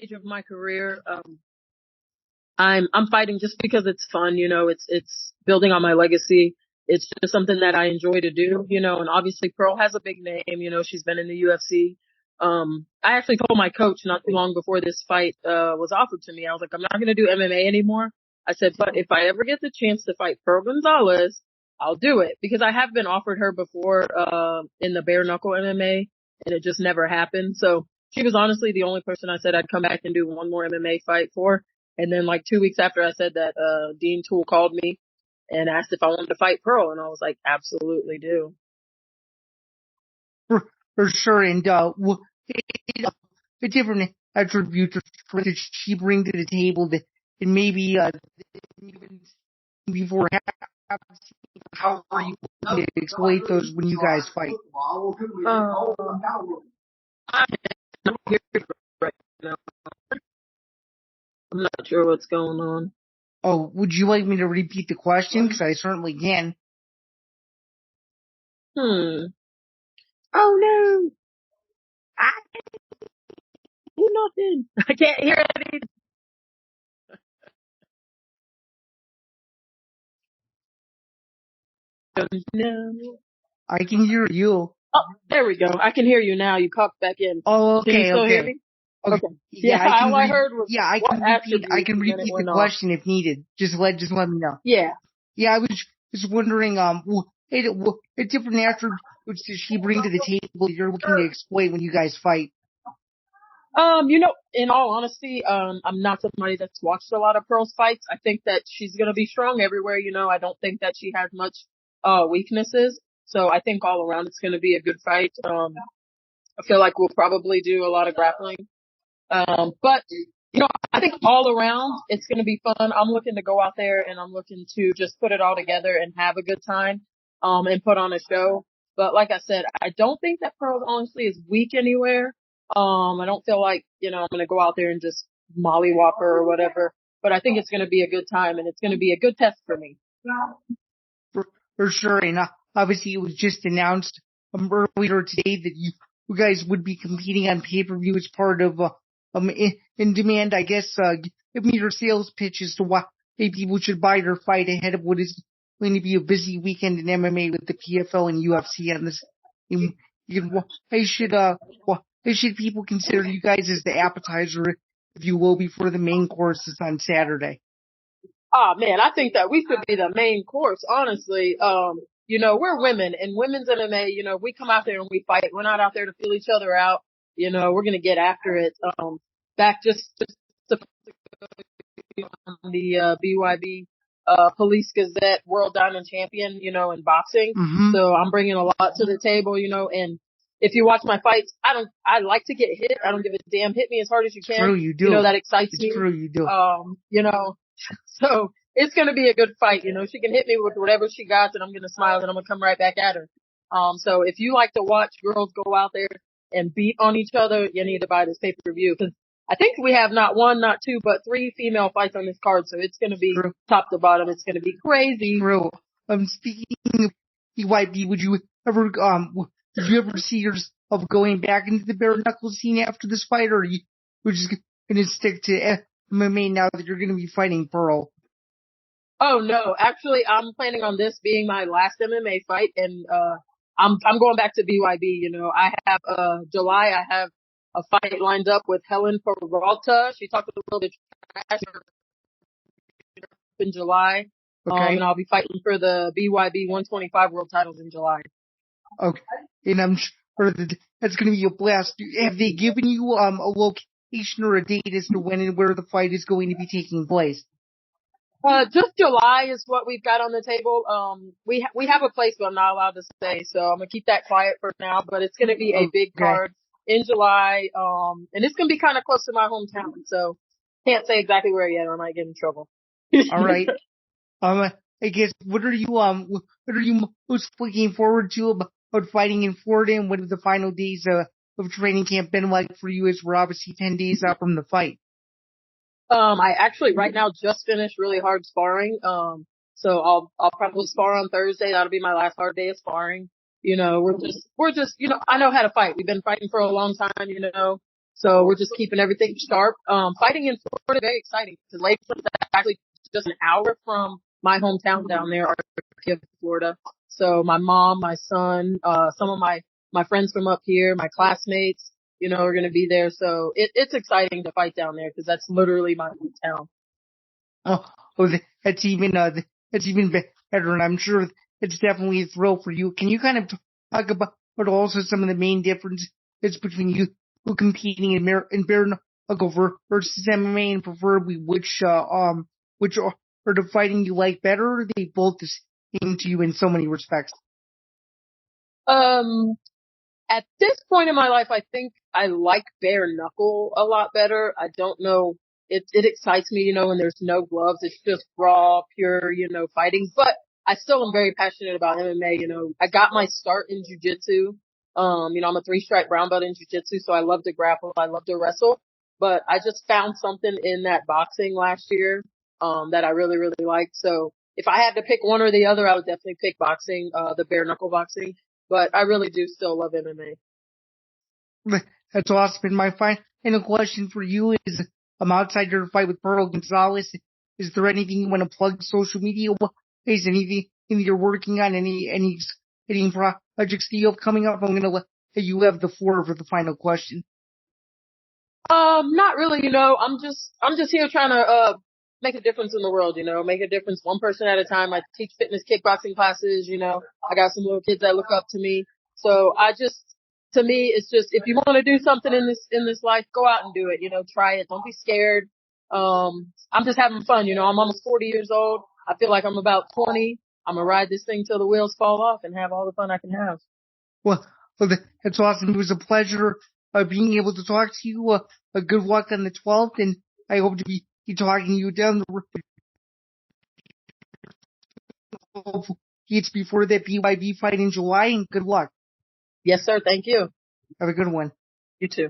stage of my career, I'm fighting just because it's fun, it's building on my legacy. It's just something that I enjoy to do, and obviously Pearl has a big name, she's been in the UFC. I actually told my coach not too long before this fight, was offered to me. I was like, I'm not going to do MMA anymore. I said, but if I ever get the chance to fight Pearl Gonzalez, I'll do it because I have been offered her before, in the bare knuckle MMA and it just never happened. So she was honestly the only person I said I'd come back and do one more MMA fight for. And then like 2 weeks after I said that, Dean Toole called me and asked if I wanted to fight Pearl. And I was like, absolutely do. For sure. And, a different attribute that she bring to the table that maybe, before how are you going to exploit those when you guys fight? I'm here right now. I'm not sure what's going on. Oh, would you like me to repeat the question? Because I certainly can. Oh no. I can't do nothing. I can't hear anything. No. I can hear you. Oh, there we go. I can hear you now. You popped back in. Oh, okay. Can you still okay. hear me? Okay. Yeah, all I heard was I can repeat the question if needed. Just let me know. Yeah. Yeah, I was just wondering, what different attributes does she bring to the table that you're looking to exploit when you guys fight? In all honesty, I'm not somebody that's watched a lot of Pearl's fights. I think that she's gonna be strong everywhere, I don't think that she has much, weaknesses. So I think all around it's gonna be a good fight. I feel like we'll probably do a lot of grappling. But, I think all around it's going to be fun. I'm looking to go out there and I'm looking to just put it all together and have a good time, and put on a show. But like I said, I don't think that Pearl honestly is weak anywhere. I don't feel like, I'm going to go out there and just mollywop her or whatever, but I think it's going to be a good time and it's going to be a good test for me. For sure. And obviously it was just announced earlier today that you guys would be competing on pay-per-view as part of, in demand, I guess, give me your sales pitch as to why people should buy their fight ahead of what is going to be a busy weekend in MMA with the PFL and UFC on this. Why should people consider you guys as the appetizer, if you will, before the main course is on Saturday? Oh man, I think that we could be the main course, honestly. We're women and women's MMA, we come out there and we fight. We're not out there to feel each other out. We're going to get after it. Back just to on the, BYB, Police Gazette World Diamond Champion, in boxing. Mm-hmm. So I'm bringing a lot to the table, and if you watch my fights, I like to get hit. I don't give a damn. Hit me as hard as you can. True, you do. That excites me. It's true, you do. So it's going to be a good fight. She can hit me with whatever she got and I'm going to smile and I'm going to come right back at her. So if you like to watch girls go out there and beat on each other, you need to buy this pay-per-view because I think we have not one, not two, but 3 female fights on this card. So it's going to be top to bottom. It's going to be crazy. True. Speaking of EYB, would you ever see yourself going back into the bare knuckle scene after this fight, or are you just going to stick to MMA now that you're going to be fighting Pearl? Oh no, actually I'm planning on this being my last MMA fight and, I'm going back to BYB, I have, July, I have a fight lined up with Helen Peralta. She talked a little bit trash in July. Okay. And I'll be fighting for the BYB 125 world titles in July. Okay. And I'm sure that's going to be a blast. Have they given you, a location or a date as to when and where the fight is going to be taking place? Just July is what we've got on the table. We have a place, but I'm not allowed to say, so I'm gonna keep that quiet for now. But it's gonna be a big card in July, and it's gonna be kind of close to my hometown, so can't say exactly where yet, or I might get in trouble. All right. I guess what are you most looking forward to about fighting in Florida, and what have the final days of training camp been like for you? As we're obviously 10 days out from the fight. I actually right now just finished really hard sparring. So I'll probably spar on Thursday. That'll be my last hard day of sparring. We're just, I know how to fight. We've been fighting for a long time, So we're just keeping everything sharp. Fighting in Florida, very exciting because Lakeland's actually just an hour from my hometown down there, Arcadia, Florida. So my mom, my son, some of my friends from up here, my classmates, are going to be there. So it's exciting to fight down there because that's literally my hometown. Oh, that's even better, and I'm sure it's definitely a thrill for you. Can you kind of talk about also some of the main differences between you who competing in bare knuckle versus MMA, and preferably which are the fighting you like better, or are they both the same to you in so many respects? Um, At this point in my life, I think I like bare knuckle a lot better. I don't know. It excites me, when there's no gloves. It's just raw, pure, fighting. But I still am very passionate about MMA. I got my start in jujitsu. I'm a 3-stripe brown belt in jujitsu, so I love to grapple. I love to wrestle. But I just found something in that boxing last year, that I really, really liked. So if I had to pick one or the other, I would definitely pick boxing, the bare knuckle boxing. But I really do still love MMA. That's awesome. And my final question for you is, outside your fight with Pearl Gonzalez, is there anything you want to plug social media? Is anything you're working on? Any exciting projects that you have coming up? I'm going to let you have the floor for the final question. Not really, I'm just here trying to, make a difference in the world, make a difference one person at a time. I teach fitness kickboxing classes, I got some little kids that look up to me. So to me, it's just, if you want to do something in this life, go out and do it, try it. Don't be scared. I'm just having fun, I'm almost 40 years old. I feel like I'm about 20. I'm gonna ride this thing till the wheels fall off and have all the fun I can have. Well, that's awesome. It was a pleasure being able to talk to you. A good luck on the 12th, and I hope to be talking to you down the road. Hopefully it's before that BYB fight in July, and good luck. Yes, sir. Thank you. Have a good one. You too.